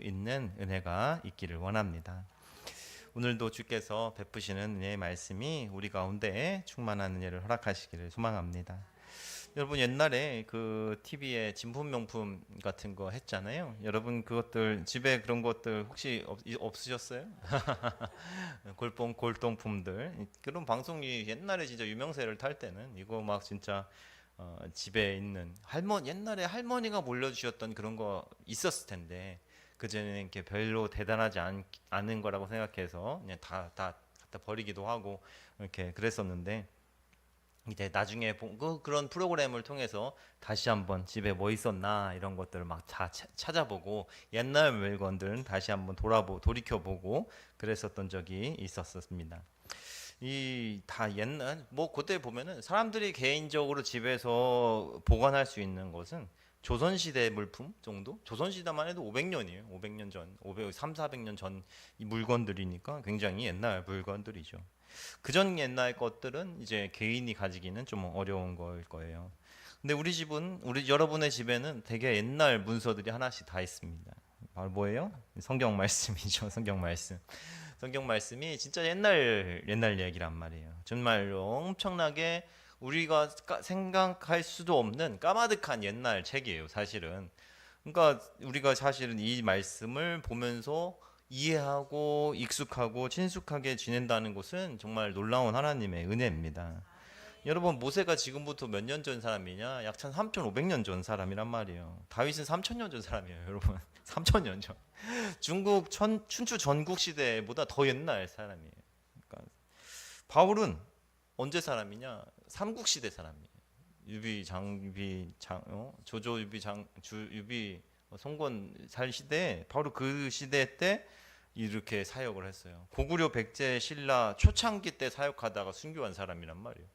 있는 은혜가 있기를 원합니다. 오늘도 주께서 베푸시는 은혜의 말씀이 우리 가운데 충만한 은혜를 허락하시기를 소망합니다. 여러분 옛날에 그 TV에 진품명품 같은 거 했잖아요. 여러분 그것들 집에 그런 것들 혹시 없으셨어요? 골동품들 그런 방송이 옛날에 진짜 유명세를 탈 때는 이거 막 진짜 집에 있는 옛날에 할머니가 몰려주셨던 그런 거 있었을 텐데 그전에는 이렇게 별로 대단하지 않은 거라고 생각해서 그냥 다 갖다 버리기도 하고 이렇게 그랬었는데 이제 나중에 그런 프로그램을 통해서 다시 한번 집에 뭐 있었나 이런 것들을 막 다 찾아보고 옛날 물건들은 다시 한번 돌이켜보고 그랬었던 적이 있었습니다. 이 다 옛날 뭐 그때 보면은 사람들이 개인적으로 집에서 보관할 수 있는 것은 조선시대 물품 정도? 조선시대만 해도 500년이에요. 500년 전, 3, 400년 전 이 물건들이니까 굉장히 옛날 물건들이죠. 그전 옛날 것들은 이제 개인이 가지기는 좀 어려운 걸 거예요. 근데 여러분의 집에는 되게 옛날 문서들이 하나씩 다 있습니다. 바로 뭐예요? 성경 말씀이죠. 성경 말씀. 성경 말씀이 진짜 옛날 얘기란 말이에요. 정말로 엄청나게 우리가 생각할 수도 없는 까마득한 옛날 책이에요, 사실은. 그러니까 우리가 사실은 이 말씀을 보면서 이해하고 익숙하고 친숙하게 지낸다는 것은 정말 놀라운 하나님의 은혜입니다. 여러분 모세가 지금부터 몇 년 전 사람이냐? 약 3,500년 전 사람이란 말이에요. 다윗은 3,000년 전 사람이에요, 여러분. 3,000년 전. 중국 춘추 전국 시대보다 더 옛날 사람이에요. 그러니까 바울은 언제 사람이냐? 삼국 시대 사람이에요. 조조 유비 유비 송건 살 시대 바로 그 시대 때 이렇게 사역을 했어요. 고구려 백제 신라 초창기 때 사역하다가 순교한 사람이란 말이에요.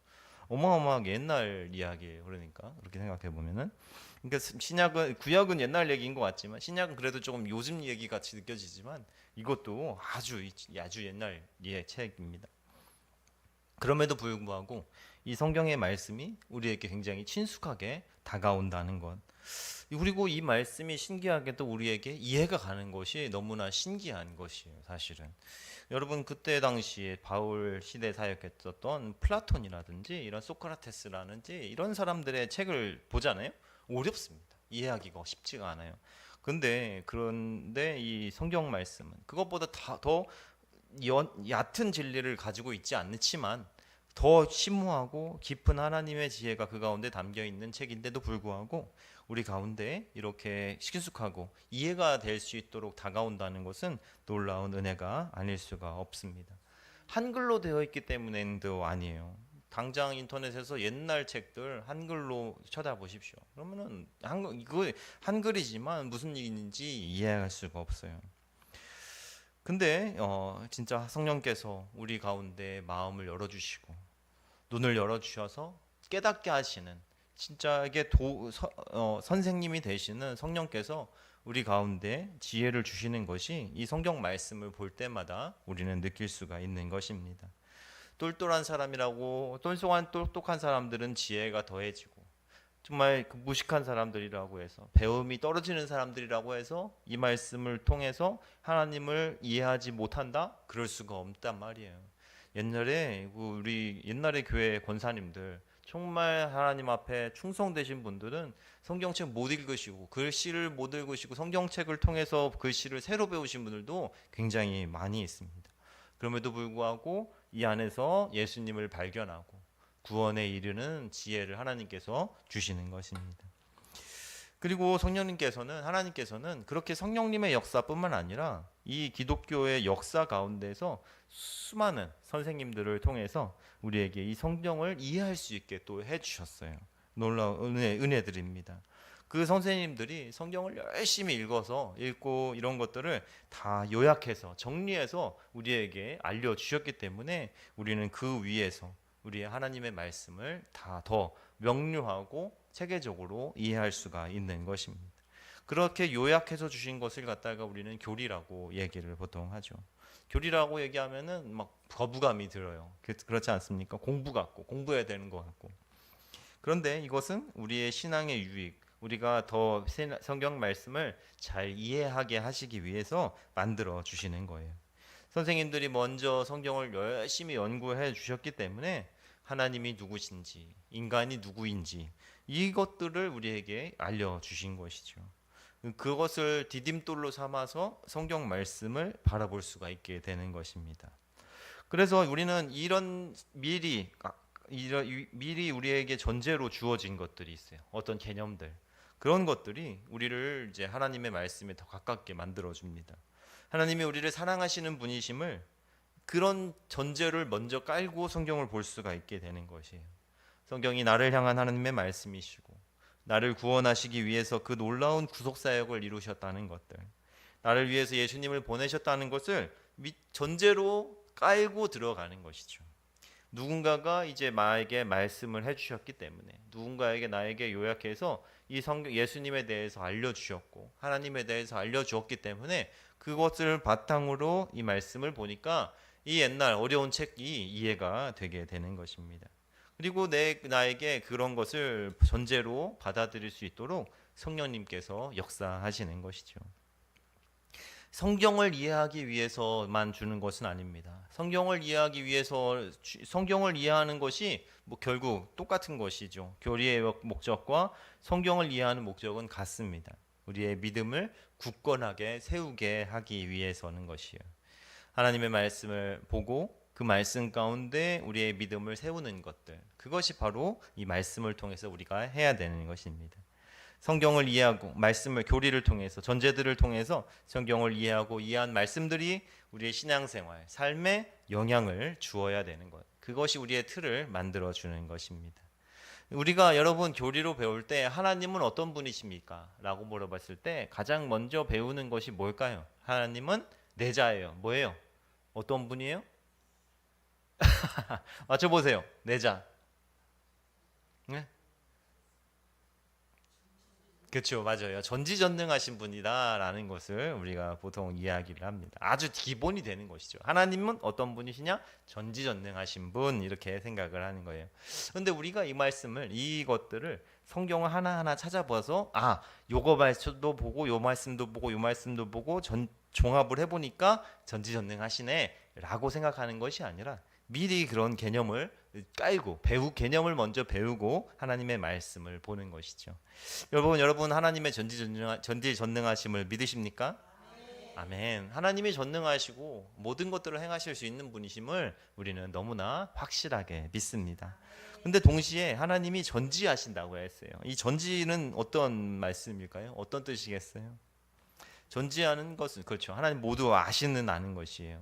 어마어마하게 옛날 이야기예요. 그러니까 그렇게 생각해 보면은 그러니까 구약은 옛날 얘기인 것 같지만 신약은 그래도 조금 요즘 얘기 같이 느껴지지만 이것도 아주 옛날 책입니다. 그럼에도 불구하고 이 성경의 말씀이 우리에게 굉장히 친숙하게 다가온다는 것. 그리고 이 말씀이 신기하게도 우리에게 이해가 가는 것이 너무나 신기한 것이에요, 사실은. 여러분 그때 당시에 바울 시대 사역했었던 플라톤이라든지 이런 소크라테스라든지 이런 사람들의 책을 보잖아요. 어렵습니다. 이해하기가 쉽지가 않아요. 그런데 이 성경 말씀은 그것보다 더 얕은 진리를 가지고 있지 않지만 더 심오하고 깊은 하나님의 지혜가 그 가운데 담겨 있는 책인데도 불구하고 우리 가운데 이렇게 친숙하고 이해가 될 수 있도록 다가온다는 것은 놀라운 은혜가 아닐 수가 없습니다. 한글로 되어 있기 때문에도 아니에요. 당장 인터넷에서 옛날 책들 한글로 쳐다보십시오. 그러면은 이거 한글이지만 무슨 얘기인지 이해할 수가 없어요. 근데 진짜 성령께서 우리 가운데 마음을 열어주시고 눈을 열어주셔서 깨닫게 하시는 진짜 이게 선생님이 되시는 성령께서 우리 가운데 지혜를 주시는 것이 이 성경 말씀을 볼 때마다 우리는 느낄 수가 있는 것입니다. 똘똘한 사람이라고 똑똑한 사람들은 지혜가 더해지고 정말 무식한 사람들이라고 해서 배움이 떨어지는 사람들이라고 해서 이 말씀을 통해서 하나님을 이해하지 못한다? 그럴 수가 없단 말이에요. 우리 옛날에 교회 권사님들 정말 하나님 앞에 충성되신 분들은 성경책 못 읽으시고 글씨를 못 읽으시고 성경책을 통해서 글씨를 새로 배우신 분들도 굉장히 많이 있습니다. 그럼에도 불구하고 이 안에서 예수님을 발견하고 구원에 이르는 지혜를 하나님께서 주시는 것입니다. 그리고 하나님께서는 그렇게 성령님의 역사뿐만 아니라 이 기독교의 역사 가운데서 수많은 선생님들을 통해서 우리에게 이 성경을 이해할 수 있게 또 해주셨어요. 놀라운 은혜들입니다. 그 선생님들이 성경을 열심히 읽고 이런 것들을 다 요약해서 정리해서 우리에게 알려주셨기 때문에 우리는 그 위에서 우리의 하나님의 말씀을 다 더 명료하고 체계적으로 이해할 수가 있는 것입니다. 그렇게 요약해서 주신 것을 갖다가 우리는 교리라고 얘기를 보통 하죠. 교리라고 얘기하면은 막 거부감이 들어요. 그렇지 않습니까? 공부 같고 공부해야 되는 것 같고. 그런데 이것은 우리의 신앙의 유익, 우리가 더 성경 말씀을 잘 이해하게 하시기 위해서 만들어 주시는 거예요. 선생님들이 먼저 성경을 열심히 연구해 주셨기 때문에 하나님이 누구신지, 인간이 누구인지 이것들을 우리에게 알려 주신 것이죠. 그것을 디딤돌로 삼아서 성경 말씀을 바라볼 수가 있게 되는 것입니다. 그래서 우리는 미리 우리에게 전제로 주어진 것들이 있어요. 어떤 개념들. 그런 것들이 우리를 이제 하나님의 말씀에 더 가깝게 만들어 줍니다. 하나님이 우리를 사랑하시는 분이심을 그런 전제를 먼저 깔고 성경을 볼 수가 있게 되는 것이에요. 성경이 나를 향한 하나님의 말씀이시고 나를 구원하시기 위해서 그 놀라운 구속 사역을 이루셨다는 것들, 나를 위해서 예수님을 보내셨다는 것을 전제로 깔고 들어가는 것이죠. 누군가가 이제 나에게 말씀을 해주셨기 때문에, 누군가에게 나에게 요약해서 이 성경 예수님에 대해서 알려주셨고 하나님에 대해서 알려주었기 때문에 그것을 바탕으로 이 말씀을 보니까 이 옛날 어려운 책이 이해가 되게 되는 것입니다. 그리고 나에게 그런 것을 전제로 받아들일 수 있도록 성령님께서 역사하시는 것이죠. 성경을 이해하기 위해서만 주는 것은 아닙니다. 성경을 이해하는 것이 결국 똑같은 것이죠. 교리의 목적과 성경을 이해하는 목적은 같습니다. 우리의 믿음을 굳건하게 세우게 하기 위해서는 것이에요. 하나님의 말씀을 보고 그 말씀 가운데 우리의 믿음을 세우는 것들, 그것이 바로 이 말씀을 통해서 우리가 해야 되는 것입니다. 성경을 이해하고 말씀을 교리를 통해서 전제들을 통해서 성경을 이해하고 이해한 말씀들이 우리의 신앙생활, 삶에 영향을 주어야 되는 것. 그것이 우리의 틀을 만들어 주는 것입니다. 우리가 여러분 교리로 배울 때 하나님은 어떤 분이십니까? 라고 물어봤을 때 가장 먼저 배우는 것이 뭘까요? 하나님은 내 자예요. 뭐예요? 어떤 분이에요? 맞춰보세요. 내 자. 네? 그렇죠, 맞아요. 전지전능하신 분이다라는 것을 우리가 보통 이야기를 합니다. 아주 기본이 되는 것이죠. 하나님은 어떤 분이시냐? 전지전능하신 분, 이렇게 생각을 하는 거예요. 그런데 우리가 이것들을 성경을 하나하나 찾아봐서 요거 말씀도 보고 요 말씀도 보고 요 말씀도 보고 종합을 해보니까 전지전능하시네라고 생각하는 것이 아니라 미리 그런 개념을 깔고 개념을 먼저 배우고 하나님의 말씀을 보는 것이죠. 여러분 하나님의 전지전능하심을 믿으십니까? 아멘. 하나님이 전능하시고 모든 것들을 행하실 수 있는 분이심을 우리는 너무나 확실하게 믿습니다. 근데 동시에 하나님이 전지하신다고 했어요. 이 전지는 어떤 말씀일까요? 어떤 뜻이겠어요? 전지하는 것은 그렇죠. 하나님 모두 아는 것이에요.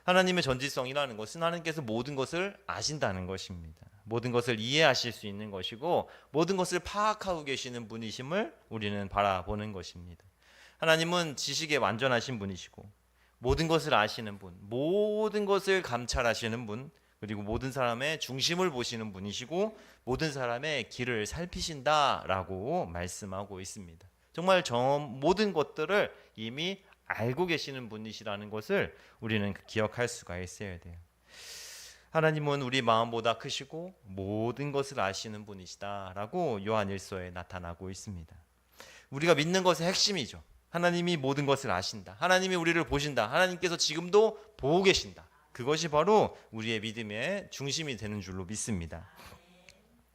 하나님의 전지성이라는 것은 하나님께서 모든 것을 아신다는 것입니다. 모든 것을 이해하실 수 있는 것이고 모든 것을 파악하고 계시는 분이심을 우리는 바라보는 것입니다. 하나님은 지식에 완전하신 분이시고 모든 것을 아시는 분, 모든 것을 감찰하시는 분, 그리고 모든 사람의 중심을 보시는 분이시고 모든 사람의 길을 살피신다라고 말씀하고 있습니다. 정말 모든 것들을 이미 알고 계시는 분이시라는 것을 우리는 기억할 수가 있어야 돼요. 하나님은 우리 마음보다 크시고 모든 것을 아시는 분이시다라고 요한일서에 나타나고 있습니다. 우리가 믿는 것의 핵심이죠. 하나님이 모든 것을 아신다. 하나님이 우리를 보신다. 하나님께서 지금도 보고 계신다. 그것이 바로 우리의 믿음의 중심이 되는 줄로 믿습니다.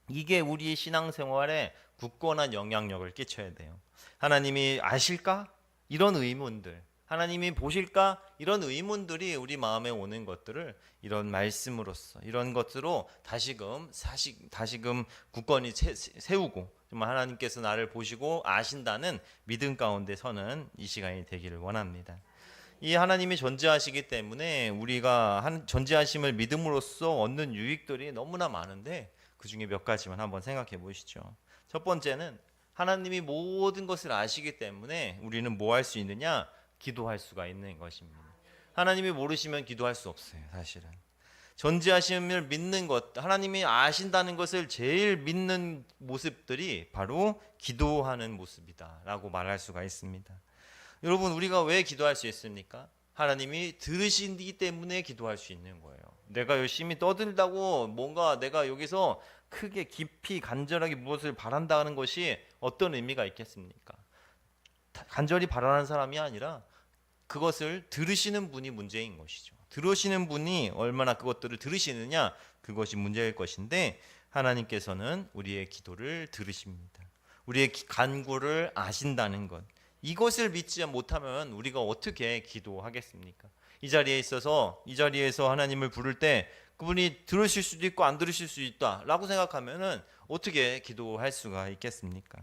이게 우리의 신앙생활에 굳건한 영향력을 끼쳐야 돼요. 하나님이 아실까? 이런 의문들, 하나님이 보실까? 이런 의문들이 우리 마음에 오는 것들을 이런 말씀으로써 이런 것으로 다시금 굳건히 세우고 정말 하나님께서 나를 보시고 아신다는 믿음 가운데 서는 이 시간이 되기를 원합니다. 이 하나님이 전지하시기 때문에 우리가 전지하심을 믿음으로써 얻는 유익들이 너무나 많은데 그 중에 몇 가지만 한번 생각해 보시죠. 첫 번째는 하나님이 모든 것을 아시기 때문에 우리는 뭐 할 수 있느냐? 기도할 수가 있는 것입니다. 하나님이 모르시면 기도할 수 없어요, 사실은. 전지하심을 믿는 것, 하나님이 아신다는 것을 제일 믿는 모습들이 바로 기도하는 모습이다라고 말할 수가 있습니다. 여러분, 우리가 왜 기도할 수 있습니까? 하나님이 들으시기 때문에 기도할 수 있는 거예요. 내가 열심히 떠들다고 뭔가 내가 여기서 크게 깊이 간절하게 무엇을 바란다는 것이 어떤 의미가 있겠습니까? 간절히 바라는 사람이 아니라 그것을 들으시는 분이 문제인 것이죠. 들으시는 분이 얼마나 그것들을 들으시느냐, 그것이 문제일 것인데, 하나님께서는 우리의 기도를 들으십니다. 우리의 간구를 아신다는 것, 이것을 믿지 못하면 우리가 어떻게 기도하겠습니까? 이 자리에서 하나님을 부를 때 그분이 들으실 수도 있고 안 들으실 수도 있다라고 생각하면은 어떻게 기도할 수가 있겠습니까?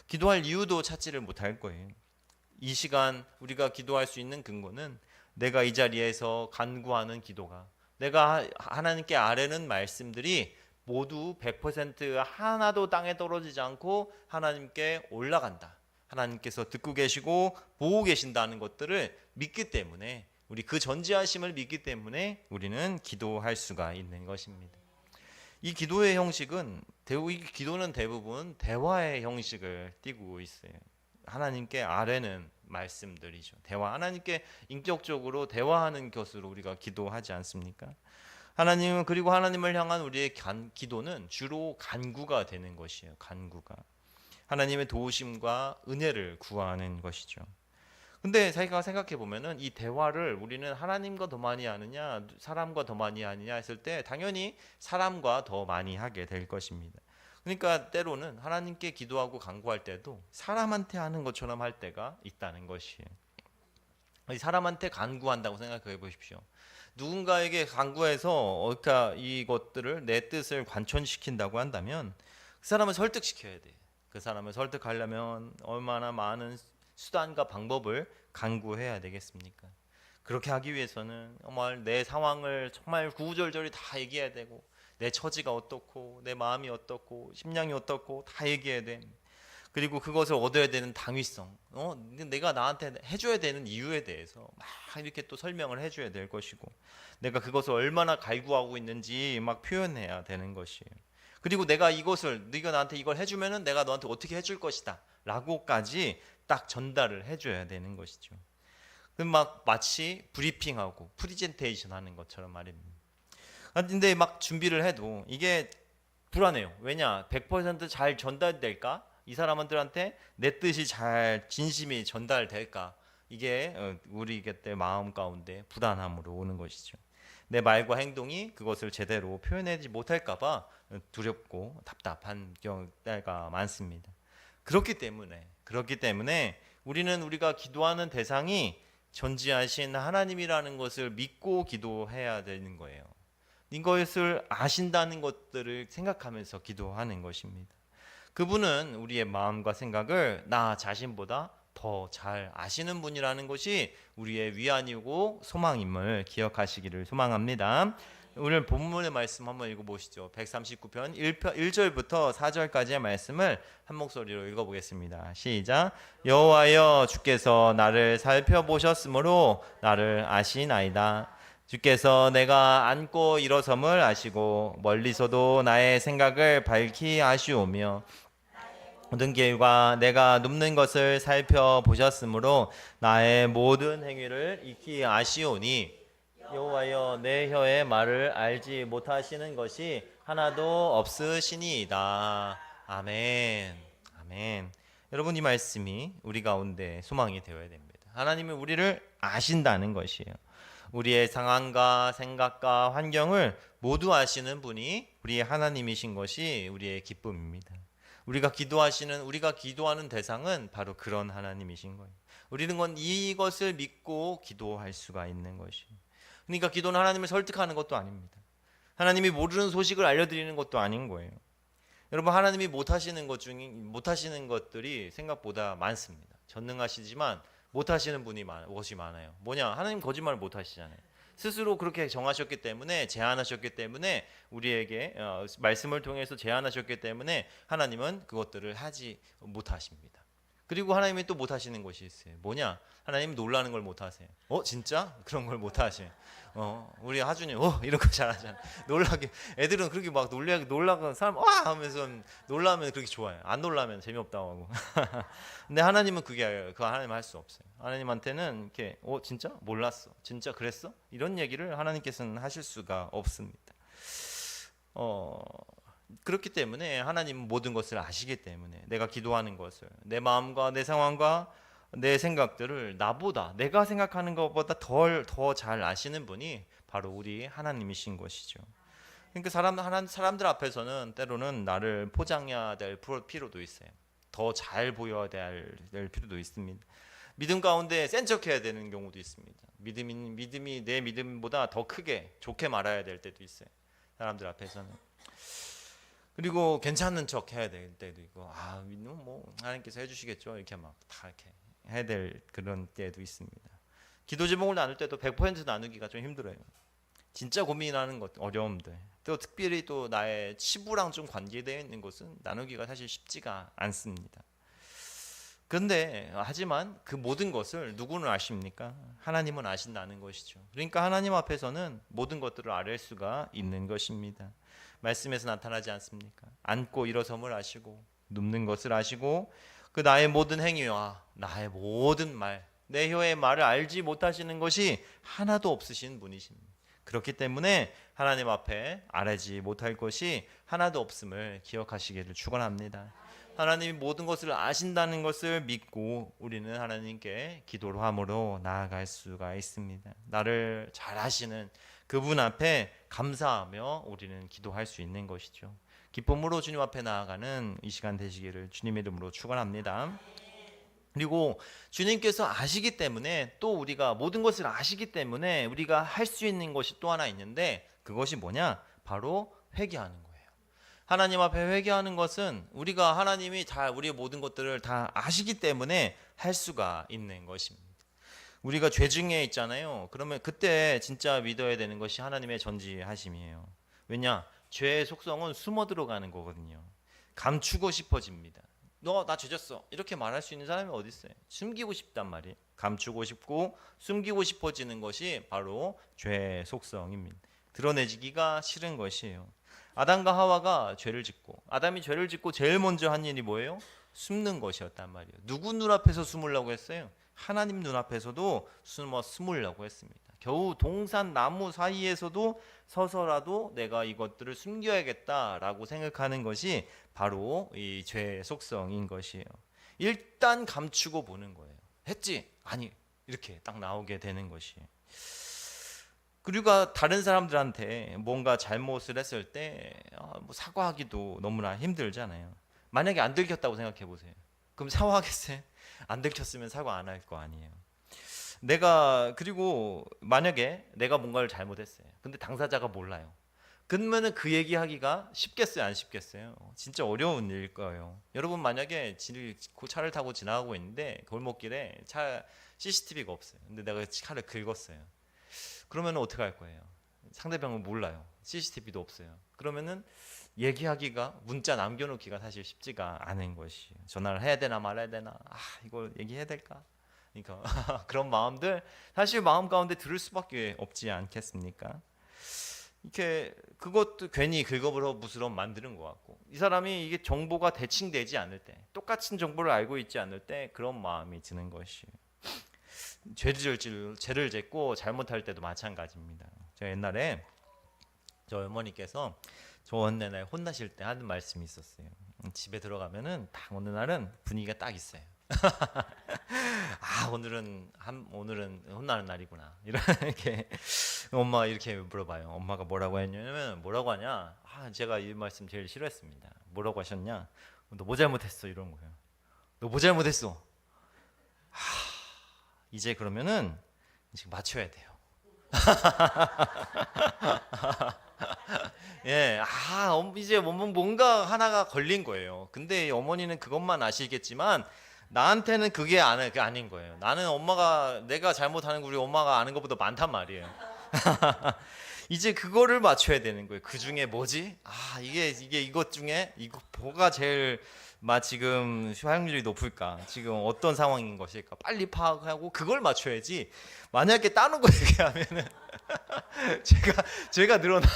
기도할 이유도 찾지를 못할 거예요. 이 시간 우리가 기도할 수 있는 근거는 내가 이 자리에서 간구하는 기도가, 내가 하나님께 아뢰는 말씀들이 모두 100% 하나도 땅에 떨어지지 않고 하나님께 올라간다. 하나님께서 듣고 계시고 보고 계신다는 것들을 믿기 때문에, 우리 그 전지하심을 믿기 때문에 우리는 기도할 수가 있는 것입니다. 이 기도의 형식은, 이 기도는 대부분 대화의 형식을 띠고 있어요. 하나님께 아뢰는 말씀들이죠. 하나님께 인격적으로 대화하는 것으로 우리가 기도하지 않습니까? 그리고 하나님을 향한 우리의 기도는 주로 간구가 되는 것이에요. 간구가 하나님의 도우심과 은혜를 구하는 것이죠. 근데 자기가 생각해 보면은 이 대화를 우리는 하나님과 더 많이 하느냐, 사람과 더 많이 하느냐 했을 때 당연히 사람과 더 많이 하게 될 것입니다. 그러니까 때로는 하나님께 기도하고 간구할 때도 사람한테 하는 것처럼 할 때가 있다는 것이에요. 사람한테 간구한다고 생각해 보십시오. 누군가에게 간구해서 이것들을, 내 뜻을 관철시킨다고 한다면 그 사람을 설득시켜야 돼. 그 사람을 설득하려면 얼마나 많은 수단과 방법을 간구해야 되겠습니까? 그렇게 하기 위해서는 정말 내 상황을 정말 구구절절히 다 얘기해야 되고, 내 처지가 어떻고 내 마음이 어떻고 심령이 어떻고 다 얘기해야 돼. 그리고 그것을 얻어야 되는 당위성, 내가 나한테 해줘야 되는 이유에 대해서 막 이렇게 또 설명을 해줘야 될 것이고, 내가 그것을 얼마나 갈구하고 있는지 막 표현해야 되는 것이에요. 그리고 네가 나한테 이걸 해주면은 내가 너한테 어떻게 해줄 것이다 라고까지 딱 전달을 해줘야 되는 것이죠. 막 마치 브리핑하고 프리젠테이션 하는 것처럼 말입니다. 근데 막 준비를 해도 이게 불안해요. 왜냐? 100% 잘 전달될까? 이 사람들한테 내 뜻이 잘 진심이 전달될까? 이게 우리 곁에 마음 가운데 불안함으로 오는 것이죠. 내 말과 행동이 그것을 제대로 표현하지 못할까봐 두렵고 답답한 때가 많습니다. 그렇기 때문에 우리가 기도하는 대상이 전지하신 하나님이라는 것을 믿고 기도해야 되는 거예요. 이것을 아신다는 것들을 생각하면서 기도하는 것입니다. 그분은 우리의 마음과 생각을 나 자신보다 더 잘 아시는 분이라는 것이 우리의 위안이고 소망임을 기억하시기를 소망합니다. 오늘 본문의 말씀 한번 읽어보시죠. 139편 1절부터 4절까지의 말씀을 한 목소리로 읽어보겠습니다. 시작. 여호와여, 주께서 나를 살펴보셨으므로 나를 아시나이다. 주께서 내가 앉고 일어섬을 아시고 멀리서도 나의 생각을 밝히 아시오며 모든 길과 내가 눕는 것을 살펴보셨으므로 나의 모든 행위를 익히 아시오니, 여호와여, 내 혀의 말을 알지 못하시는 것이 하나도 없으시니이다. 아멘. 아멘. 여러분, 이 말씀이 우리 가운데 소망이 되어야 됩니다. 하나님이 우리를 아신다는 것이에요. 우리의 상황과 생각과 환경을 모두 아시는 분이 우리 하나님이신 것이 우리의 기쁨입니다. 우리가 기도하는 대상은 바로 그런 하나님이신 거예요. 우리는 이것을 믿고 기도할 수가 있는 것이에요. 그러니까 기도는 하나님을 설득하는 것도 아닙니다. 하나님이 모르는 소식을 알려드리는 것도 아닌 거예요. 여러분, 하나님이 못하시는 것들이 생각보다 많습니다. 전능하시지만 못하시는 것이 많아요. 뭐냐? 하나님 거짓말을 못하시잖아요. 스스로 그렇게 정하셨기 때문에, 제안하셨기 때문에, 우리에게 말씀을 통해서 제안하셨기 때문에 하나님은 그것들을 하지 못하십니다. 그리고 하나님이 또 못하시는 것이 있어요. 뭐냐? 하나님 놀라는 걸 못하세요. 진짜? 그런 걸 못하세요. 우리 하준이 이런 거 잘하잖아. 놀라게, 애들은 그렇게 막 놀라고 사람 와 하면서 놀라면 그렇게 좋아요. 안 놀라면 재미없다고 하고. 근데 하나님은 그거 하나님 할 수 없어요. 하나님한테는 이렇게 진짜 몰랐어, 진짜 그랬어, 이런 얘기를 하나님께서는 하실 수가 없습니다. 그렇기 때문에 하나님은 모든 것을 아시기 때문에 내가 기도하는 것을, 내 마음과 내 상황과 내 생각들을 나보다, 내가 생각하는 것보다 더 잘 아시는 분이 바로 우리 하나님이신 것이죠. 그러니까 사람들 앞에서는 때로는 나를 포장해야 될 필요도 있어요. 더 잘 보여야 될 필요도 있습니다. 믿음 가운데 센 척해야 되는 경우도 있습니다. 믿음이 내 믿음보다 더 크게 좋게 말해야 될 때도 있어요. 사람들 앞에서는. 그리고 괜찮은 척 해야 될 때도 있고, 믿는 뭐 하나님께서 해주시겠죠, 이렇게 막 다 이렇게 해야 될 그런 때도 있습니다. 기도 제목을 나눌 때도 100% 나누기가 좀 힘들어요. 진짜 고민하는 것, 어려움들, 또 특별히 또 나의 치부랑 좀 관계되어 있는 것은 나누기가 사실 쉽지가 않습니다. 그런데 하지만 그 모든 것을 누구는 아십니까? 하나님은 아신다는 것이죠. 그러니까 하나님 앞에서는 모든 것들을 알 수가 있는 것입니다. 말씀에서 나타나지 않습니까? 앉고 일어섬을 아시고 눕는 것을 아시고 그 나의 모든 행위와 나의 모든 말, 내 혀의 말을 알지 못하시는 것이 하나도 없으신 분이십니다. 그렇기 때문에 하나님 앞에 알지 못할 것이 하나도 없음을 기억하시기를 축원합니다. 하나님이 모든 것을 아신다는 것을 믿고 우리는 하나님께 기도로 함으로 나아갈 수가 있습니다. 나를 잘 아시는 그분 앞에 감사하며 우리는 기도할 수 있는 것이죠. 기쁨으로 주님 앞에 나아가는 이 시간 되시기를 주님의 이름으로 축원합니다. 그리고 주님께서 아시기 때문에 또 우리가 모든 것을 아시기 때문에 우리가 할 수 있는 것이 또 하나 있는데 그것이 뭐냐? 바로 회개하는 거예요. 하나님 앞에 회개하는 것은 우리가 하나님이 다 우리의 모든 것들을 다 아시기 때문에 할 수가 있는 것입니다. 우리가 죄 중에 있잖아요. 그러면 그때 진짜 믿어야 되는 것이 하나님의 전지하심이에요. 왜냐? 죄의 속성은 숨어 들어가는 거거든요. 감추고 싶어집니다. 너 나 죄졌어 이렇게 말할 수 있는 사람이 어디 있어요? 숨기고 싶단 말이에요. 감추고 싶고 숨기고 싶어지는 것이 바로 죄의 속성입니다. 드러내지기가 싫은 것이에요. 아담과 하와가 죄를 짓고 아담이 죄를 짓고 제일 먼저 한 일이 뭐예요? 숨는 것이었단 말이에요. 누구 눈앞에서 숨으려고 했어요? 하나님 눈앞에서도 숨으려고 했습니다. 겨우 동산 나무 사이에서도 서서라도 내가 이것들을 숨겨야겠다라고 생각하는 것이 바로 이 죄의 속성인 것이에요. 일단 감추고 보는 거예요. 했지? 아니 이렇게 딱 나오게 되는 것이에요. 그리고 다른 사람들한테 뭔가 잘못을 했을 때 뭐 사과하기도 너무나 힘들잖아요. 만약에 안 들켰다고 생각해 보세요. 그럼 사과하겠어요? 안 들켰으면 사과 안 할 거 아니에요. 그리고 만약에 내가 뭔가를 잘못했어요. 근데 당사자가 몰라요. 그러면은 그 얘기하기가 쉽겠어요, 안 쉽겠어요? 진짜 어려운 일일 거예요. 여러분 만약에 차를 타고 지나가고 있는데 골목길에 CCTV가 없어요. 근데 내가 차를 긁었어요. 그러면 어떻게 할 거예요? 상대방은 몰라요. CCTV도 없어요. 그러면은 얘기하기가 문자 남겨놓기가 사실 쉽지가 않은 것이에요. 전화를 해야 되나 말아야 되나? 이거 얘기해야 될까? 그러니까 그런 마음들 사실 마음 가운데 들을 수밖에 없지 않겠습니까? 이렇게 그것도 괜히 긁어부스럼 만드는 것 같고 이 사람이 이게 정보가 대칭되지 않을 때 똑같은 정보를 알고 있지 않을 때 그런 마음이 드는 것이에요. 죄를 짓고 잘못할 때도 마찬가지입니다. 제가 옛날에 저 어머니께서 저 어느 날 혼나실 때 하는 말씀이 있었어요. 집에 들어가면은 딱 어느 날은 분위기가 딱 있어요. 오늘은 혼나는 날이구나. 이렇게 엄마 이렇게 물어봐요. 엄마가 뭐라고 했냐면 뭐라고 하냐? 제가 이 말씀 제일 싫어했습니다. 뭐라고 하셨냐? 너 뭐 잘못했어 이런 거예요. 너 뭐 잘못했어? 이제 그러면은 지금 맞춰야 돼요. 예, 이제 뭔가 하나가 걸린 거예요. 근데 어머니는 그것만 아시겠지만 나한테는 그게 아닌 거예요. 나는 내가 잘못하는 거 우리 엄마가 아는 것보다 많단 말이에요. 이제 그거를 맞춰야 되는 거예요. 그 중에 뭐지? 이게 이것 중에 이거 뭐가 제일 지금 사용률이 높을까? 지금 어떤 상황인 것일까? 빨리 파악하고 그걸 맞춰야지. 만약에 다른 거 얘기하면은 제가 늘어나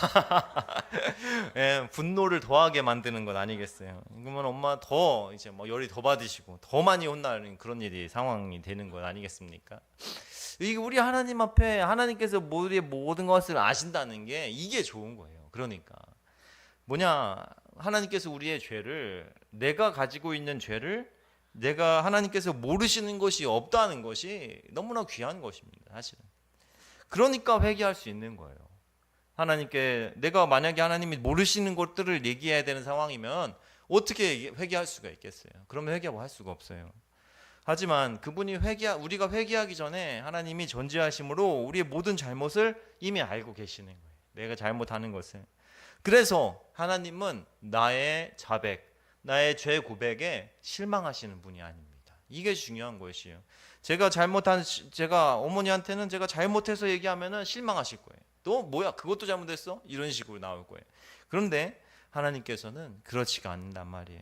분노를 더하게 만드는 건 아니겠어요. 그러면 엄마 더 이제 열이 더 받으시고 더 많이 혼나는 그런 상황이 되는 건 아니겠습니까? 이게 우리 하나님 앞에 하나님께서 우리의 모든 것을 아신다는 게 이게 좋은 거예요. 그러니까 뭐냐 하나님께서 우리의 죄를, 내가 가지고 있는 죄를 내가 하나님께서 모르시는 것이 없다는 것이 너무나 귀한 것입니다. 사실은. 그러니까 회개할 수 있는 거예요. 하나님께 내가 만약에 하나님이 모르시는 것들을 얘기해야 되는 상황이면 어떻게 회개할 수가 있겠어요? 그러면 회개하고 할 수가 없어요. 하지만 그분이 우리가 회개하기 전에 하나님이 전지하심으로 우리의 모든 잘못을 이미 알고 계시는 거예요. 내가 잘못하는 것을. 그래서 하나님은 나의 자백, 나의 죄 고백에 실망하시는 분이 아닙니다. 이게 중요한 것이에요. 제가 어머니한테는 제가 잘못해서 얘기하면은 실망하실 거예요. 너 뭐야? 그것도 잘못했어? 이런 식으로 나올 거예요. 그런데 하나님께서는 그렇지가 않는단 말이에요.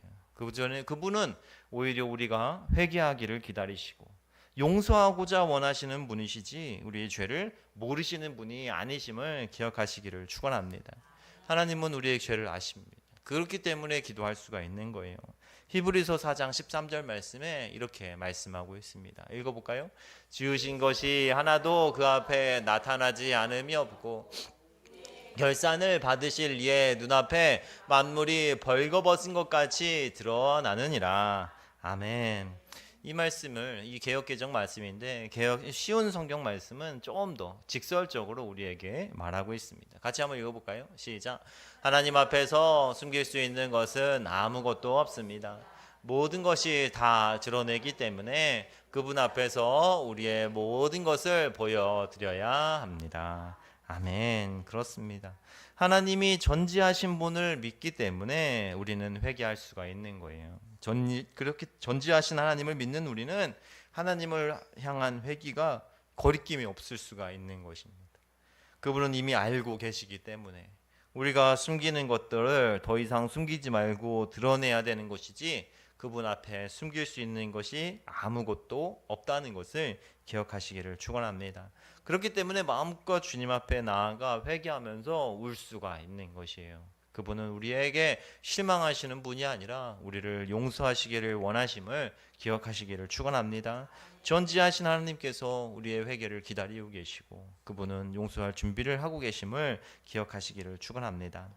그분은 오히려 우리가 회개하기를 기다리시고 용서하고자 원하시는 분이시지 우리의 죄를 모르시는 분이 아니심을 기억하시기를 축원합니다. 하나님은 우리의 죄를 아십니다. 그렇기 때문에 기도할 수가 있는 거예요. 히브리서 4장 13절 말씀에 이렇게 말씀하고 있습니다. 읽어볼까요? 지으신 것이 하나도 그 앞에 나타나지 않음이 없고 결산을 받으실 이의 눈앞에 만물이 벌거벗은 것 같이 드러나느니라. 아멘. 이 말씀을, 이 개역개정 말씀인데 쉬운 성경 말씀은 조금 더 직설적으로 우리에게 말하고 있습니다. 같이 한번 읽어볼까요? 시작. 하나님 앞에서 숨길 수 있는 것은 아무것도 없습니다. 모든 것이 다 드러내기 때문에 그분 앞에서 우리의 모든 것을 보여드려야 합니다. 아멘. 그렇습니다. 하나님이 전지하신 분을 믿기 때문에 우리는 회개할 수가 있는 거예요. 그렇게 전지하신 하나님을 믿는 우리는 하나님을 향한 회개가 거리낌이 없을 수가 있는 것입니다. 그분은 이미 알고 계시기 때문에 우리가 숨기는 것들을 더 이상 숨기지 말고 드러내야 되는 것이지 그분 앞에 숨길 수 있는 것이 아무것도 없다는 것을 기억하시기를 축원합니다. 그렇기 때문에 마음껏 주님 앞에 나아가 회개하면서 울 수가 있는 것이에요. 그분은 우리에게 실망하시는 분이 아니라 우리를 용서하시기를 원하심을 기억하시기를 축원합니다. 전지하신 하나님께서 우리의 회개를 기다리고 계시고 그분은 용서할 준비를 하고 계심을 기억하시기를 축원합니다.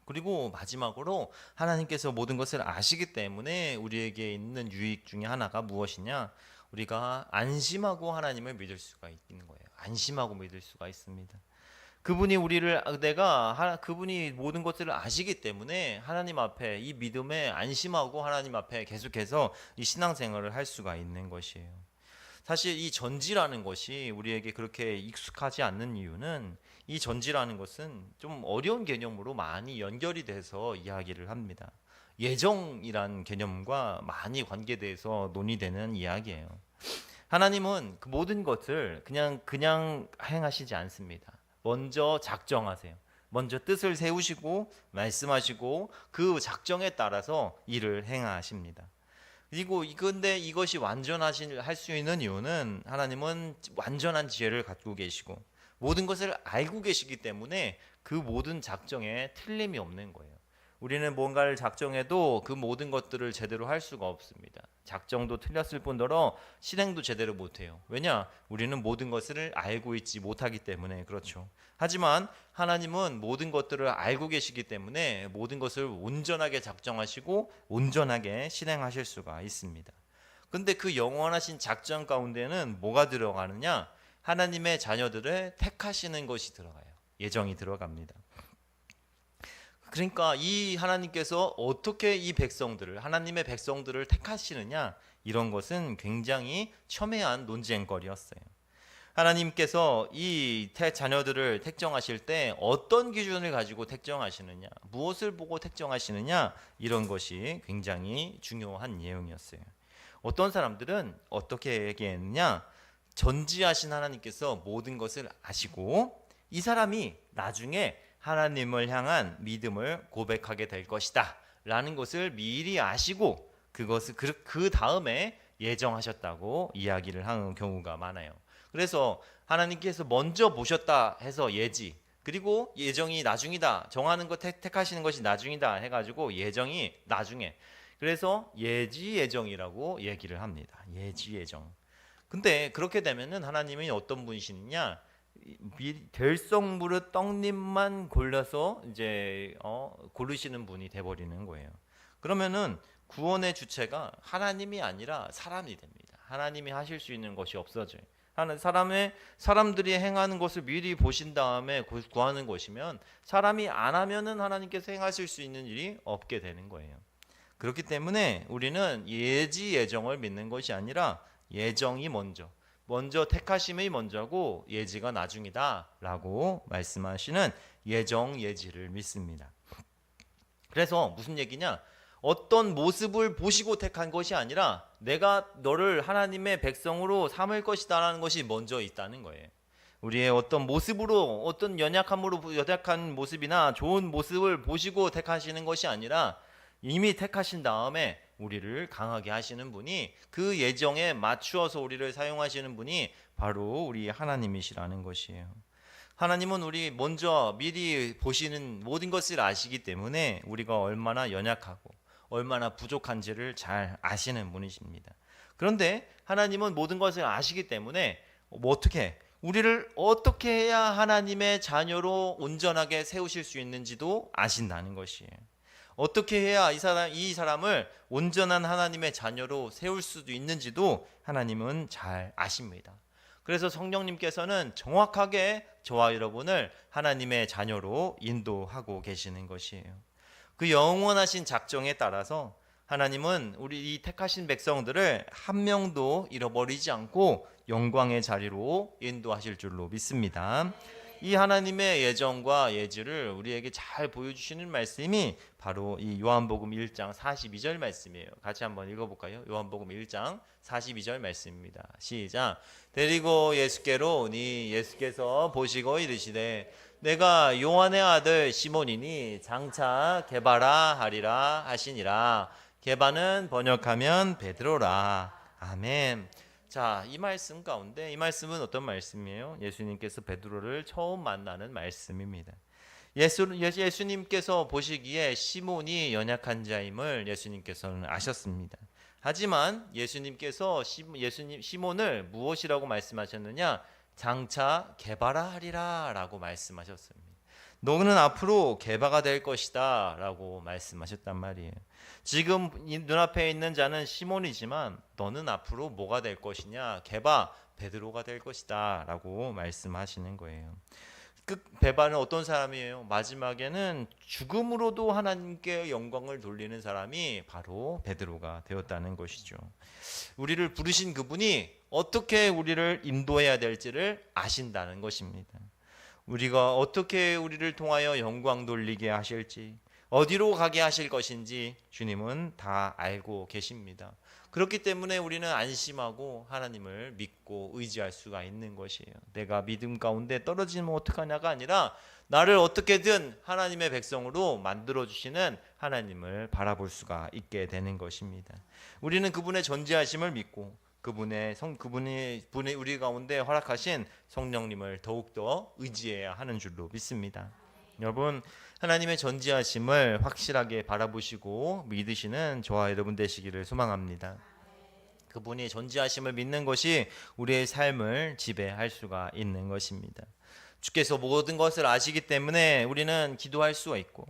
그리고 마지막으로 하나님께서 모든 것을 아시기 때문에 우리에게 있는 유익 중에 하나가 무엇이냐? 우리가 안심하고 하나님을 믿을 수가 있는 거예요. 안심하고 믿을 수가 있습니다. 그분이 그분이 모든 것들을 아시기 때문에 하나님 앞에 이 믿음에 안심하고 하나님 앞에 계속해서 이 신앙생활을 할 수가 있는 것이에요. 사실 이 전지라는 것이 우리에게 그렇게 익숙하지 않는 이유는 이 전지라는 것은 좀 어려운 개념으로 많이 연결이 돼서 이야기를 합니다. 예정이란 개념과 많이 관계돼서 논의되는 이야기예요. 하나님은 그 모든 것을 그냥 행하시지 않습니다. 먼저 작정하세요. 먼저 뜻을 세우시고 말씀하시고 그 작정에 따라서 일을 행하십니다. 그리고 근데 이것이 할 수 있는 이유는 하나님은 완전한 지혜를 갖고 계시고 모든 것을 알고 계시기 때문에 그 모든 작정에 틀림이 없는 거예요. 우리는 뭔가를 작정해도 그 모든 것들을 제대로 할 수가 없습니다. 작정도 틀렸을 뿐더러 실행도 제대로 못해요. 왜냐? 우리는 모든 것을 알고 있지 못하기 때문에 그렇죠. 하지만 하나님은 모든 것들을 알고 계시기 때문에 모든 것을 온전하게 작정하시고 온전하게 실행하실 수가 있습니다. 근데 그 영원하신 작정 가운데는 뭐가 들어가느냐? 하나님의 자녀들을 택하시는 것이 들어가요. 예정이 들어갑니다. 그러니까 이 하나님께서 어떻게 하나님의 백성들을 택하시느냐, 이런 것은 굉장히 첨예한 논쟁거리였어요. 하나님께서 이 자녀들을 택정하실 때 어떤 기준을 가지고 택정하시느냐, 무엇을 보고 택정하시느냐, 이런 것이 굉장히 중요한 내용이었어요. 어떤 사람들은 어떻게 얘기했느냐, 전지하신 하나님께서 모든 것을 아시고 이 사람이 나중에 하나님을 향한 믿음을 고백하게 될 것이다 라는 것을 미리 아시고 그것을 그 다음에 예정하셨다고 이야기를 하는 경우가 많아요. 그래서 하나님께서 먼저 보셨다 해서 예지, 그리고 예정이 나중이다, 정하는 것 택하시는 것이 나중이다 해가지고 예정이 나중에, 그래서 예지 예정이라고 얘기를 합니다. 예지 예정. 근데 그렇게 되면은 하나님이 어떤 분이시느냐, 될성무릇 떡잎만 골라서 이제 고르시는 분이 돼버리는 거예요. 그러면은 구원의 주체가 하나님이 아니라 사람이 됩니다. 하나님이 하실 수 있는 것이 없어져요. 사람들이 행하는 것을 미리 보신 다음에 구하는 것이면 사람이 안 하면은 하나님께서 행하실 수 있는 일이 없게 되는 거예요. 그렇기 때문에 우리는 예지 예정을 믿는 것이 아니라 예정이 먼저 택하심이 먼저고 예지가 나중이다라고 말씀하시는 예정 예지를 믿습니다. 그래서 무슨 얘기냐? 어떤 모습을 보시고 택한 것이 아니라 내가 너를 하나님의 백성으로 삼을 것이다라는 것이 먼저 있다는 거예요. 우리의 어떤 모습으로 어떤 연약한 모습이나 좋은 모습을 보시고 택하시는 것이 아니라 이미 택하신 다음에 우리를 강하게 하시는 분이 그 예정에 맞추어서 우리를 사용하시는 분이 바로 우리 하나님이시라는 것이에요. 하나님은 우리 먼저 미리 보시는 모든 것을 아시기 때문에 우리가 얼마나 연약하고 얼마나 부족한지를 잘 아시는 분이십니다. 그런데 하나님은 모든 것을 아시기 때문에 우리를 어떻게 해야 하나님의 자녀로 온전하게 세우실 수 있는지도 아신다는 것이에요. 어떻게 해야 이 사람을 온전한 하나님의 자녀로 세울 수도 있는지도 하나님은 잘 아십니다. 그래서 성령님께서는 정확하게 저와 여러분을 하나님의 자녀로 인도하고 계시는 것이에요. 그 영원하신 작정에 따라서 하나님은 우리 이 택하신 백성들을 한 명도 잃어버리지 않고 영광의 자리로 인도하실 줄로 믿습니다. 이 하나님의 예정과 예지를 우리에게 잘 보여주시는 말씀이 바로 이 요한복음 1장 42절 말씀이에요. 같이 한번 읽어볼까요? 요한복음 1장 42절 말씀입니다. 시작. 데리고 예수께로 오니 예수께서 보시고 이르시되 내가 요한의 아들 시몬이니 장차 게바라 하리라 하시니라. 게바는 번역하면 베드로라. 아멘. 자, 이 말씀 가운데 이 말씀은 어떤 말씀이에요? 예수님께서 베드로를 처음 만나는 말씀입니다. 예수님께서 보시기에 시몬이 연약한 자임을 예수님께서는 아셨습니다. 하지만 예수님께서 시몬을 무엇이라고 말씀하셨느냐? 장차 게바라하리라 라고 말씀하셨습니다. 너는 앞으로 게바가 될 것이다 라고 말씀하셨단 말이에요. 지금 눈앞에 있는 자는 시몬이지만 너는 앞으로 뭐가 될 것이냐? 게바, 베드로가 될 것이다 라고 말씀하시는 거예요. 그 베바는 어떤 사람이에요? 마지막에는 죽음으로도 하나님께 영광을 돌리는 사람이 바로 베드로가 되었다는 것이죠. 우리를 부르신 그분이 어떻게 우리를 인도해야 될지를 아신다는 것입니다. 우리가 어떻게 우리를 통하여 영광 돌리게 하실지, 어디로 가게 하실 것인지 주님은 다 알고 계십니다. 그렇기 때문에 우리는 안심하고 하나님을 믿고 의지할 수가 있는 것이에요. 내가 믿음 가운데 떨어지면 어떡하냐가 아니라 나를 어떻게든 하나님의 백성으로 만들어주시는 하나님을 바라볼 수가 있게 되는 것입니다. 우리는 그분의 전지하심을 믿고 그분이 우리 가운데 허락하신 성령님을 더욱더 의지해야 하는 줄로 믿습니다. 여러분, 하나님의 전지하심을 확실하게 바라보시고 믿으시는 저와 여러분 되시기를 소망합니다. 그분이 전지하심을 믿는 것이 우리의 삶을 지배할 수가 있는 것입니다. 주께서 모든 것을 아시기 때문에 우리는 기도할 수가 있고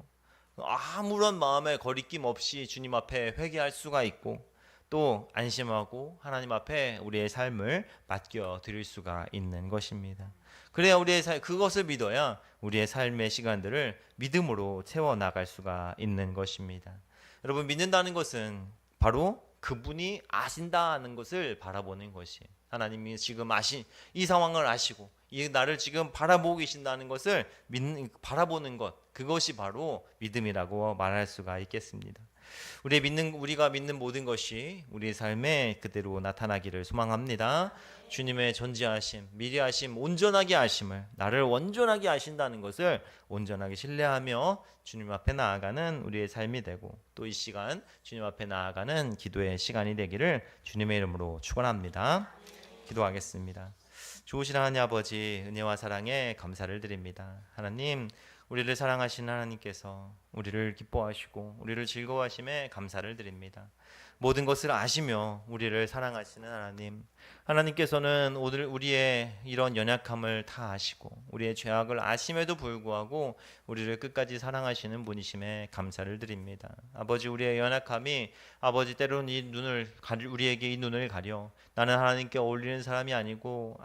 아무런 마음의 거리낌 없이 주님 앞에 회개할 수가 있고 또 안심하고 하나님 앞에 우리의 삶을 맡겨 드릴 수가 있는 것입니다. 그래야 그것을 믿어야 우리의 삶의 시간들을 믿음으로 채워 나갈 수가 있는 것입니다. 여러분, 믿는다는 것은 바로 그분이 아신다는 것을 바라보는 것이에요. 하나님이 지금 이 상황을 아시고 이 나를 지금 바라보고 계신다는 것을 바라보는 것, 그것이 바로 믿음이라고 말할 수가 있겠습니다. 우리가 믿는 모든 것이 우리의 삶에 그대로 나타나기를 소망합니다. 주님의 전지하심, 미리하심, 온전하게 하심을, 나를 온전하게 하신다는 것을 온전하게 신뢰하며 주님 앞에 나아가는 우리의 삶이 되고 또 이 시간 주님 앞에 나아가는 기도의 시간이 되기를 주님의 이름으로 축원합니다. 기도하겠습니다. 좋으신 하나님 아버지, 은혜와 사랑에 감사를 드립니다. 하나님, 우리를 사랑하시는 하나님께서 우리를 기뻐하시고 우리를 즐거워하심에 감사를 드립니다. 모든 것을 아시며 우리를 사랑하시는 하나님, 하나님께서는 오늘 우리의 이런 연약함을 다 아시고 우리의 죄악을 아심에도 불구하고 우리를 끝까지 사랑하시는 분이심에 감사를 드립니다. 아버지, 우리의 연약함이 아버지 때로는 우리에게 이 눈을 가려 나는 하나님께 어울리는 사람이 아니고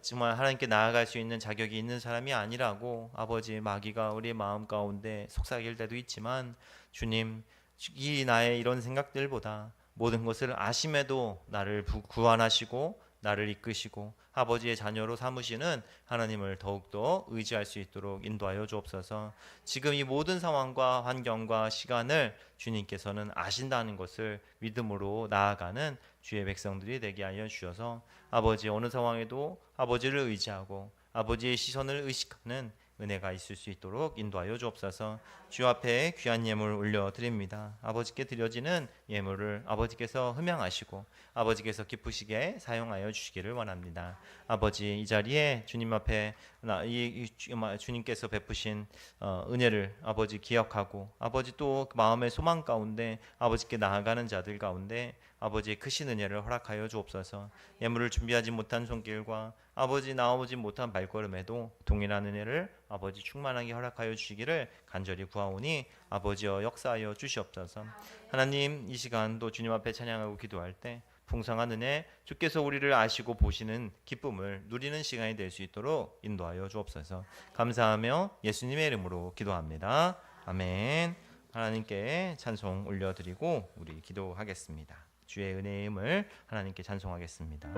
정말 하나님께 나아갈 수 있는 자격이 있는 사람이 아니라고 아버지 마귀가 우리의 마음 가운데 속삭일 때도 있지만, 주님, 이 나의 이런 생각들보다 모든 것을 아심에도 나를 구원하시고 나를 이끄시고 아버지의 자녀로 삼으시는 하나님을 더욱더 의지할 수 있도록 인도하여 주옵소서. 지금 이 모든 상황과 환경과 시간을 주님께서는 아신다는 것을 믿음으로 나아가는 주의 백성들이 되게 하여 주셔서 아버지, 어느 상황에도 아버지를 의지하고 아버지의 시선을 의식하는 은혜가 있을 수 있도록 인도하여 주옵소서. 주 앞에 귀한 예물 올려드립니다. 아버지께 드려지는 예물을 아버지께서 흠양하시고 아버지께서 기쁘시게 사용하여 주시기를 원합니다. 아버지, 이 자리에 주님 앞에 주님께서 베푸신 은혜를 아버지 기억하고 아버지 또 마음의 소망 가운데 아버지께 나아가는 자들 가운데 아버지의 크신 은혜를 허락하여 주옵소서. 예물을 준비하지 못한 손길과 아버지 나오지 못한 발걸음에도 동일한 은혜를 아버지 충만하게 허락하여 주시기를 간절히 구하오니 아버지여 역사하여 주시옵소서. 하나님, 이 시간도 주님 앞에 찬양하고 기도할 때 풍성한 은혜, 주께서 우리를 아시고 보시는 기쁨을 누리는 시간이 될 수 있도록 인도하여 주옵소서. 감사하며 예수님의 이름으로 기도합니다. 아멘. 하나님께 찬송 올려드리고 우리 기도하겠습니다. 주의 은혜의 힘을 하나님께 찬송하겠습니다.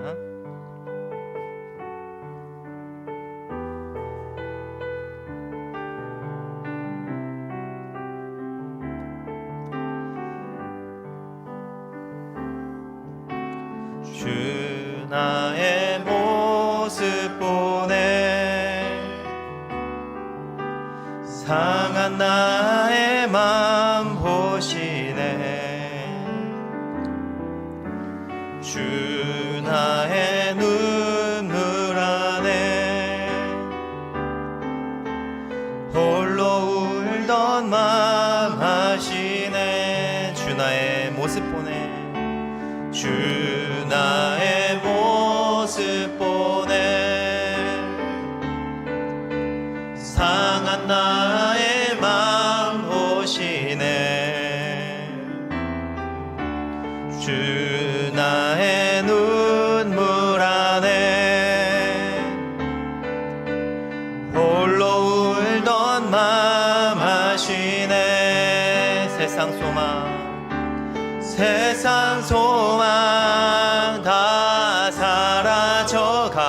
주 나의 모습 보내 상한 나의 맘 보시네. 주 나의 눈물 안에 홀로 울던 맘 아시네. 주 나의 모습 보내. 주 나의 모습 보내 상한 나의 맘 보시네. 주 나의 눈물 안에 홀로 울던 맘 아시네. 세상 소망 다 사라져가도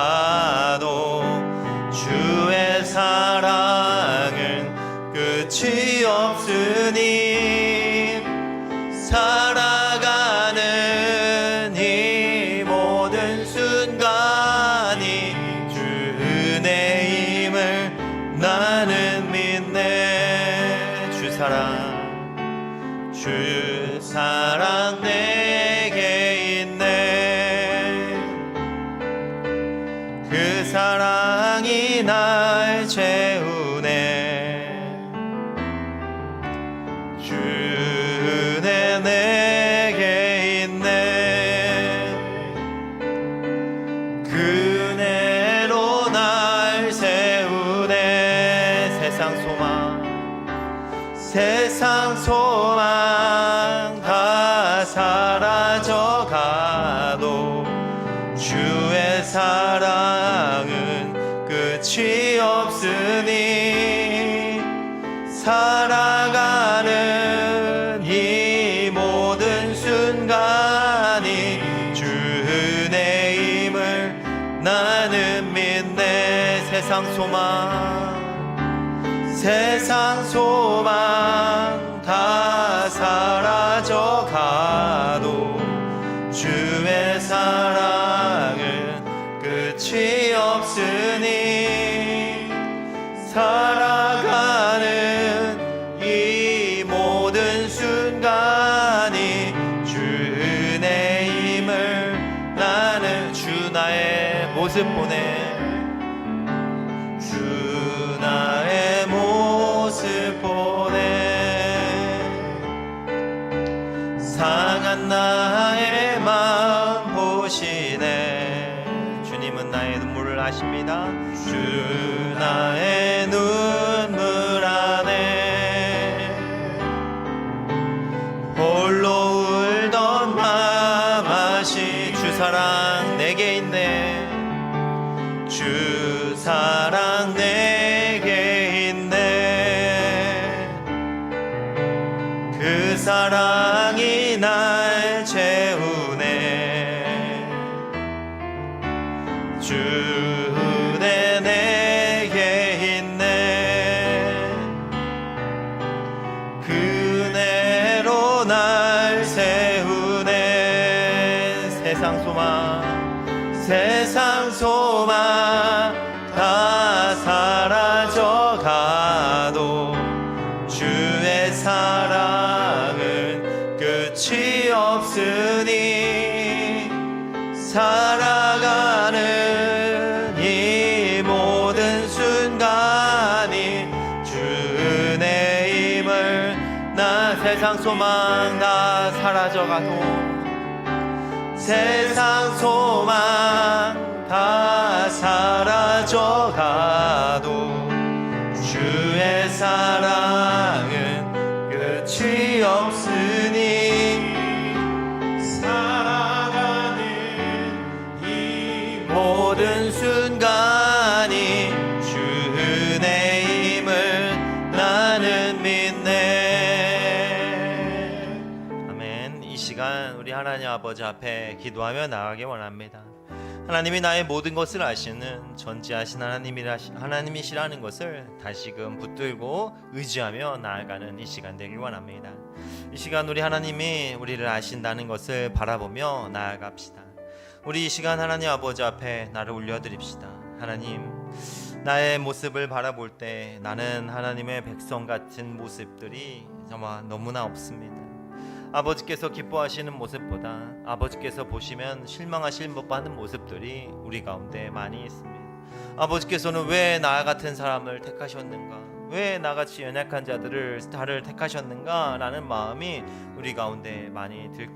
주의 사랑은 끝이 없으니 살아가는 이 모든 순간이 주 은혜임을 나는 믿네. 주 사랑 내게 있네. 그 사랑이 날 채우네. 주 은혜 내게 있네. 그 은혜로 날 세우네. 세상 소망 다 사라져가도 주의 사랑은 끝이 없으니 살아가는 이 모든 순간이 주 은혜임을 나는 믿네. 세상 소망 다 사라져가도 주의 사랑은 끝이 없으니 살아가는 이 모든 순간이 주 은혜임을 나는 주 나의 모습 보내. 주 나의 모습 보내. 눈물을 아십니다. 주 나의 눈물 안에 홀로 울던 맘아시 주 사랑 내게 있네. 주 사랑 내게 있네. 그 사랑이 날 채우네. 주 은혜 내게 있네. 그 은혜로 날 세우네. 세상 소망 다 사라져가도 주의 사랑은 끝이 없으니 살아가는 이 모든 순간이 주 은혜임을 나 세상 소망 다 사라져가도 세상 소망 다 사라져가도 주의 사랑은 끝이 없으니 살아가는 이 모든 순간이 주 은혜임을 나는 믿네. 아멘. 이 시간 우리 하나님 아버지 앞에 기도하며 나가기 원합니다. 하나님이 나의 모든 것을 아시는 전지하신 하나님이시라는 것을 다시금 붙들고 의지하며 나아가는 이 시간 되길 원합니다. 이 시간 우리 하나님이 우리를 아신다는 것을 바라보며 나아갑시다. 우리 이 시간 하나님 아버지 앞에 나를 올려드립시다. 하나님, 나의 모습을 바라볼 때 나는 하나님의 백성 같은 모습들이 정말 너무나 없습니다. 아버지께서 기뻐하시는 모습보다 아버지께서 보시면 실망하실 법한 모습들이 우리 가운데 많이 있습니다. 아버지께서는 왜 나 같은 사람을 택하셨는가, 왜 나같이 연약한 자들을 택하셨는가 라는 마음이 우리 가운데 많이 들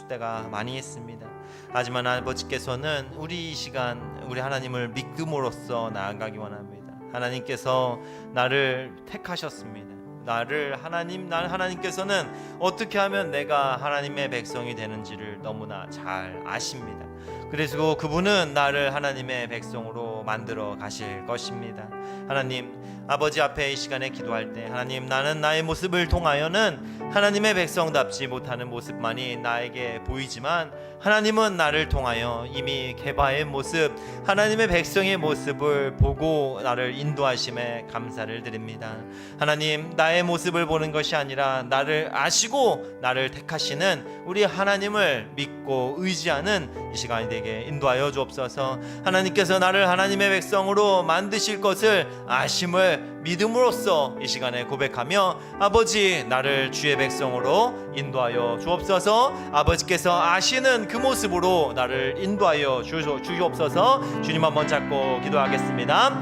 때가 많이 있습니다. 하지만 아버지께서는 우리 이 시간 우리 하나님을 믿음으로써 나아가기 원합니다. 하나님께서 나를 택하셨습니다. 하나님께서는 어떻게 하면 내가 하나님의 백성이 되는지를 너무나 잘 아십니다. 그래서 그분은 나를 하나님의 백성으로 만들어 가실 것입니다. 하나님 아버지 앞에 이 시간에 기도할 때 하나님, 나는 나의 모습을 통하여는 하나님의 백성답지 못하는 모습만이 나에게 보이지만 하나님은 나를 통하여 이미 개바의 모습, 하나님의 백성의 모습을 보고 나를 인도하심에 감사를 드립니다. 하나님, 나의 모습을 보는 것이 아니라 나를 아시고 나를 택하시는 우리 하나님을 믿고 의지하는 이 시간이 되게 인도하여 주옵소서. 하나님께서 나를 하나님의 백성으로 만드실 것을 아심을 믿음으로써 이 시간에 고백하며 아버지, 나를 주의 백성으로 인도하여 주옵소서. 아버지께서 아시는 그 모습으로 나를 인도하여 주옵소서. 주님 한번 잡고 기도하겠습니다.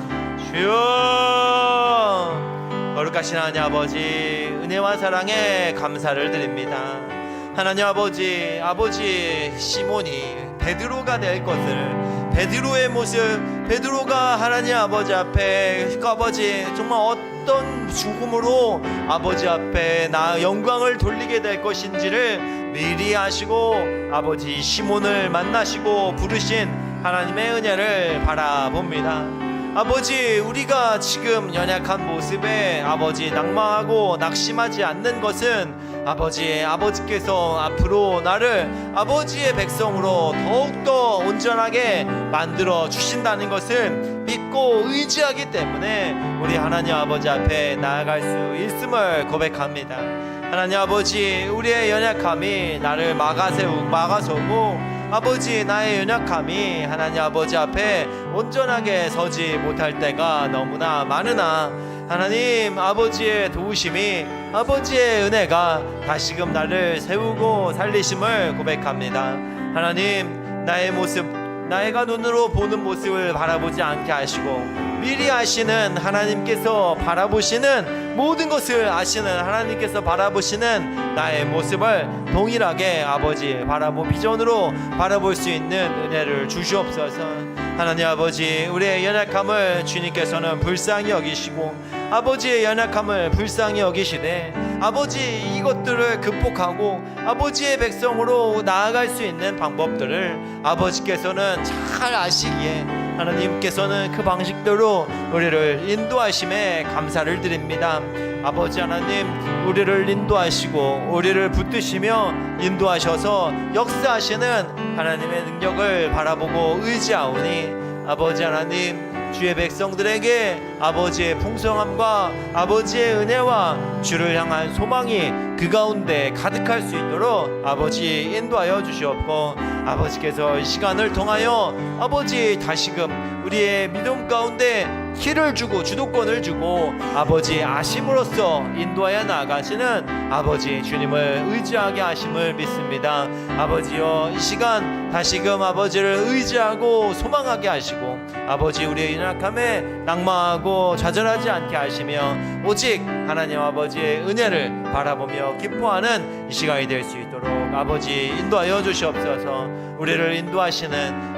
주여, 거룩하신 하나님 아버지, 은혜와 사랑에 감사를 드립니다. 하나님 아버지, 시몬이 베드로가 될 것을, 베드로의 모습, 베드로가 하나님 아버지 앞에 아버지 정말 어떤 죽음으로 아버지 앞에 나 영광을 돌리게 될 것인지를 미리 아시고 아버지 시몬을 만나시고 부르신 하나님의 은혜를 바라봅니다. 아버지, 우리가 지금 연약한 모습에 아버지 낙망하고 낙심하지 않는 것은 아버지께서 앞으로 나를 아버지의 백성으로 더욱더 온전하게 만들어 주신다는 것을 믿고 의지하기 때문에 우리 하나님 아버지 앞에 나아갈 수 있음을 고백합니다. 하나님 아버지, 우리의 연약함이 나를 막아서고 아버지, 나의 연약함이 하나님 아버지 앞에 온전하게 서지 못할 때가 너무나 많으나 하나님 아버지의 도우심이, 아버지의 은혜가 다시금 나를 세우고 살리심을 고백합니다. 하나님, 나의 모습, 나이가 눈으로 보는 모습을 바라보지 않게 하시고 미리 아시는 하나님께서 바라보시는 모든 것을 아시는 하나님께서 바라보시는 나의 모습을 동일하게 아버지 비전으로 바라볼 수 있는 은혜를 주시옵소서. 하나님 아버지, 우리의 연약함을 주님께서는 불쌍히 여기시고 아버지의 연약함을 불쌍히 여기시되 아버지 이것들을 극복하고 아버지의 백성으로 나아갈 수 있는 방법들을 아버지께서는 잘 아시기에 하나님께서는 그 방식대로 우리를 인도하심에 감사를 드립니다. 아버지 하나님, 우리를 인도하시고 우리를 붙드시며 인도하셔서 역사하시는 하나님의 능력을 바라보고 의지하오니 아버지 하나님, 주의 백성들에게 아버지의 풍성함과 아버지의 은혜와 주를 향한 소망이 그 가운데 가득할 수 있도록 아버지 인도하여 주시옵고 아버지께서 이 시간을 통하여 아버지 다시금 우리의 믿음 가운데 키를 주고 주도권을 주고 아버지 아심으로써 인도하여 나아가시는 아버지 주님을 의지하게 하심을 믿습니다. 아버지여, 이 시간 다시금 아버지를 의지하고 소망하게 하시고 아버지 우리의 연약함에 낙망하고 좌절하지 않게 하시며 오직 하나님 아버지의 은혜를 바라보며 기뻐하는 이 시간이 될 수 있도록 아버지 인도하여 주시옵소서. 우리를 인도하시는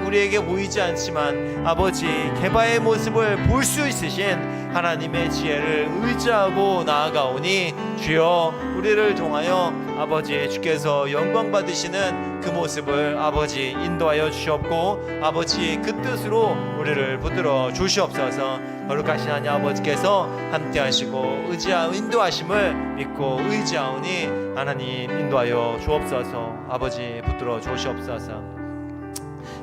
우리에게 보이지 않지만 아버지 개바의 모습을 볼 수 있으신 하나님의 지혜를 의지하고 나아가오니 주여, 우리를 통하여 아버지 주께서 영광 받으시는 그 모습을 아버지 인도하여 주시옵고 아버지 그 뜻으로 우리를 붙들어 주시옵소서. 거룩하신 하나님 아버지께서 함께 하시고 인도하심을 믿고 의지하오니 하나님 인도하여 주옵소서. 아버지 붙들어 주시옵소서.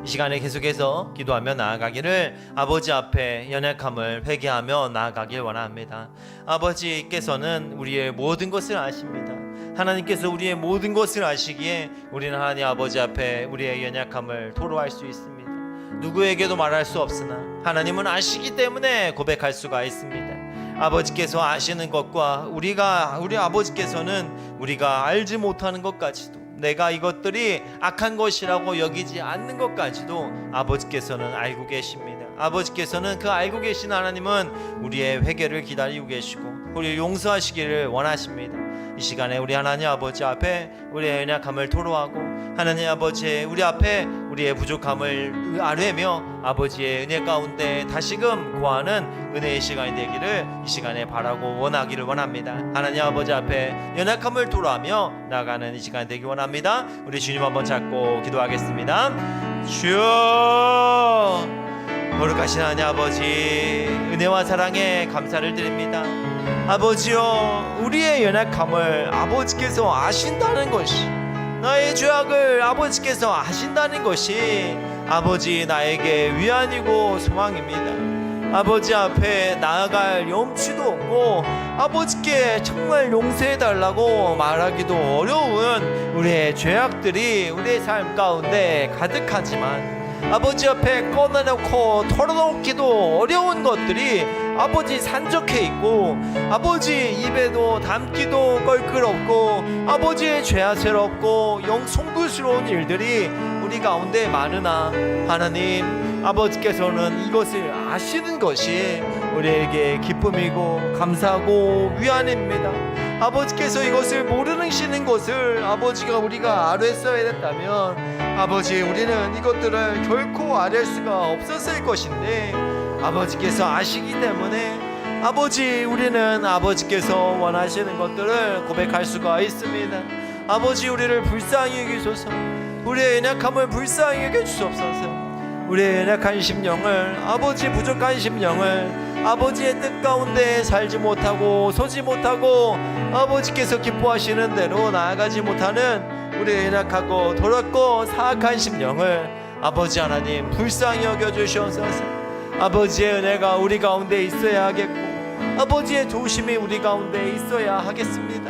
이 시간에 계속해서 기도하며 나아가기를 아버지 앞에 연약함을 회개하며 나아가길 원합니다. 아버지께서는 우리의 모든 것을 아십니다. 하나님께서 우리의 모든 것을 아시기에 우리는 하나님 아버지 앞에 우리의 연약함을 토로할 수 있습니다. 누구에게도 말할 수 없으나 하나님은 아시기 때문에 고백할 수가 있습니다. 아버지께서 아시는 것과 우리 아버지께서는 우리가 알지 못하는 것까지도, 내가 이것들이 악한 것이라고 여기지 않는 것까지도 아버지께서는 알고 계십니다. 아버지께서는 그 알고 계신 하나님은 우리의 회개를 기다리고 계시고 우리를 용서하시기를 원하십니다. 이 시간에 우리 하나님 아버지 앞에 우리의 연약함을 토로하고 하나님 아버지 우리 앞에 우리의 부족함을 아뢰며 아버지의 은혜 가운데 다시금 구하는 은혜의 시간이 되기를 이 시간에 바라고 원하기를 원합니다. 하나님 아버지 앞에 연약함을 토로하며 나아가는 이 시간이 되기 원합니다. 우리 주님 한번 잡고 기도하겠습니다. 주여, 거룩하신 하나님 아버지, 은혜와 사랑에 감사를 드립니다. 아버지여, 우리의 연약함을 아버지께서 아신다는 것이, 나의 죄악을 아버지께서 아신다는 것이 아버지 나에게 위안이고 소망입니다. 아버지 앞에 나아갈 염치도 없고 아버지께 정말 용서해달라고 말하기도 어려운 우리의 죄악들이 우리의 삶 가운데 가득하지만 아버지 앞에 꺼내놓고 털어놓기도 어려운 것들이 아버지 산적해 있고 아버지 입에도 담기도 껄끄럽고 아버지의 죄아스럽고 송구스러운 일들이 우리 가운데 많으나 하나님 아버지께서는 이것을 아시는 것이 우리에게 기쁨이고 감사하고 위안입니다. 아버지께서 이것을 모르시는 것을 우리가 아뢰었어야 됐다면 아버지, 우리는 이것들을 결코 아뢰을 수가 없었을 것인데 아버지께서 아시기 때문에 아버지, 우리는 아버지께서 원하시는 것들을 고백할 수가 있습니다. 아버지, 우리를 불쌍히 여기소서. 우리의 연약함을 불쌍히 여겨주옵소서. 우리의 연약한 심령을, 아버지 부족한 심령을 아버지의 뜻 가운데 살지 못하고 서지 못하고 아버지께서 기뻐하시는 대로 나아가지 못하는 우리의 연약하고 더럽고 사악한 심령을 아버지 하나님 불쌍히 여겨주시옵소서. 아버지의 은혜가 우리 가운데 있어야 하겠고 아버지의 조심이 우리 가운데 있어야 하겠습니다.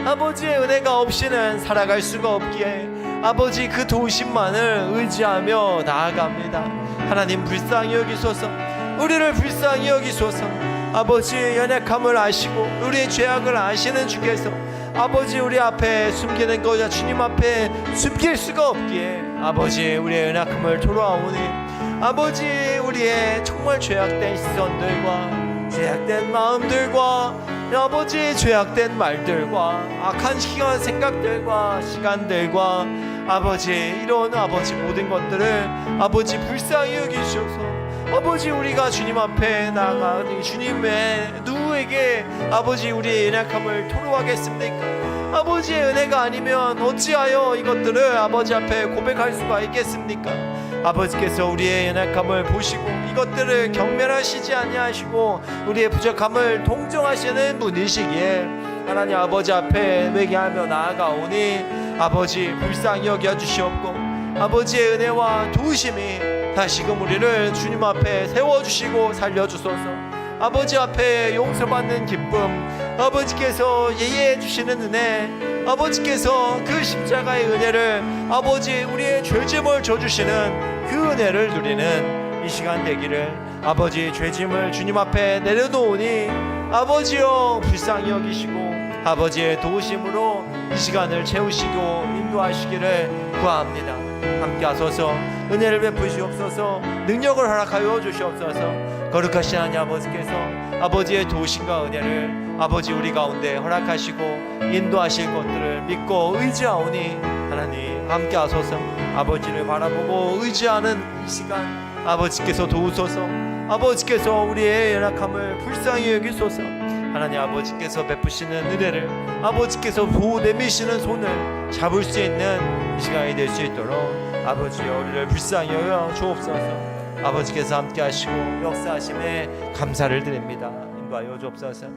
아버지의 은혜가 없이는 살아갈 수가 없기에 아버지 그 도우심만을 의지하며 나아갑니다. 하나님 불쌍히 여기소서. 우리를 불쌍히 여기소서. 아버지의 연약함을 아시고 우리의 죄악을 아시는 주께서 아버지 우리 앞에 숨기는 것이 주님 앞에 숨길 수가 없기에 아버지 우리의 연약함을 토로하오니 아버지 우리의 정말 죄악된 시선들과 죄악된 마음들과 아버지 죄악된 말들과 악한 생각들과 시간들과 아버지 이런 아버지 모든 것들을 아버지 불쌍히 여기셔서 아버지 우리가 주님 앞에 나아가 주님의 누구에게 아버지 우리의 연약함을 토로하겠습니까? 아버지의 은혜가 아니면 어찌하여 이것들을 아버지 앞에 고백할 수가 있겠습니까? 아버지께서 우리의 연약함을 보시고 이것들을 경멸하시지 아니하시고 우리의 부족함을 동정하시는 분이시기에 하나님 아버지 앞에 회개하며 나아가오니 아버지 불쌍히 여겨주시옵고 아버지의 은혜와 도우심이 다시금 우리를 주님 앞에 세워주시고 살려주소서. 아버지 앞에 용서받는 기쁨, 아버지께서 예의해 주시는 은혜, 아버지께서 그 십자가의 은혜를 아버지 우리의 죄짐을 져주시는 그 은혜를 누리는 이 시간 되기를 아버지 죄짐을 주님 앞에 내려놓으니 아버지여 불쌍히 여기시고 아버지의 도우심으로 이 시간을 채우시고 인도하시기를 구합니다. 함께 하소서. 은혜를 베푸시옵소서. 능력을 허락하여 주시옵소서. 거룩하신 하나님 아버지께서 아버지의 도우심과 은혜를 아버지 우리 가운데 허락하시고 인도하실 것들을 믿고 의지하오니 하나님 함께 하소서. 아버지를 바라보고 의지하는 이 시간 아버지께서 도우소서. 아버지께서 우리의 연약함을 불쌍히 여기소서. 하나님 아버지께서 베푸시는 은혜를 아버지께서 보호 내미시는 손을 잡을 수 있는 이 시간이 될 수 있도록 아버지여 우리를 불쌍히 여겨 주옵소서. 아버지께서 함께 하시고 역사하심에 감사를 드립니다. 인도하여 주옵소서.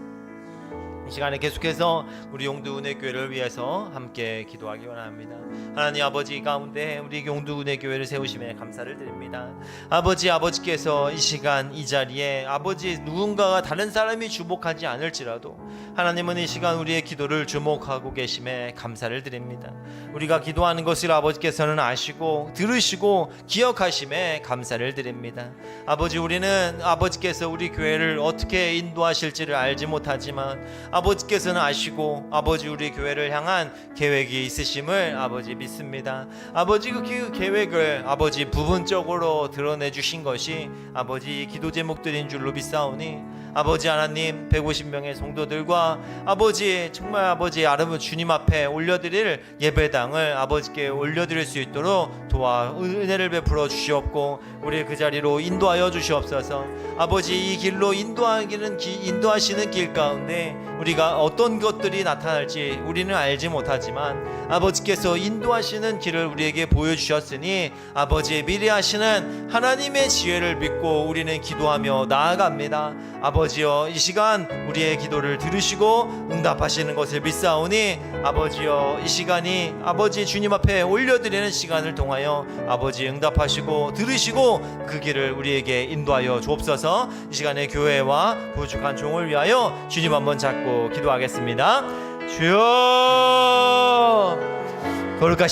이 시간에 계속해서 우리 용두 은혜교회를 위해서 함께 기도하기 원합니다. 하나님 아버지 가운데 우리 용두 은혜교회를 세우심에 감사를 드립니다. 아버지께서 이 시간 이 자리에 아버지 누군가가 다른 사람이 주목하지 않을지라도 하나님은 이 시간 우리의 기도를 주목하고 계심에 감사를 드립니다. 우리가 기도하는 것을 아버지께서는 아시고 들으시고 기억하심에 감사를 드립니다. 아버지 우리는 아버지께서 우리 교회를 어떻게 인도하실지를 알지 못하지만 아버지께서는 아시고 아버지 우리 교회를 향한 계획이 있으심을 아버지 믿습니다. 아버지 그 계획을 아버지 부분적으로 드러내 주신 것이 아버지 기도 제목들인 줄로 믿사오니 아버지 하나님 150명의 성도들과 아버지 정말 아버지 아름다운 주님 앞에 올려드릴 예배당을 아버지께 올려드릴 수 있도록 도와 은혜를 베풀어 주시옵고 우리 그 자리로 인도하여 주시옵소서. 아버지 이 길로 인도하시는 길 가운데 우리가 어떤 것들이 나타날지 우리는 알지 못하지만 아버지께서 인도하시는 길을 우리에게 보여주셨으니 아버지의 미리 하시는 하나님의 지혜를 믿고 우리는 기도하며 나아갑니다. 아버지여 이 시간 우리의 기도를 들으시고 응답하시는 것을 믿사오니 아버지여 이 시간이 아버지 주님 앞에 올려드리는 시간을 통하여 아버지 응답하시고 들으시고 그 길을 우리에게 인도하여 주옵소서. 이 시간에 교회와 부족한 종을 위하여 주님 한번 잡고 기도하겠습니다. 주여 거룩하신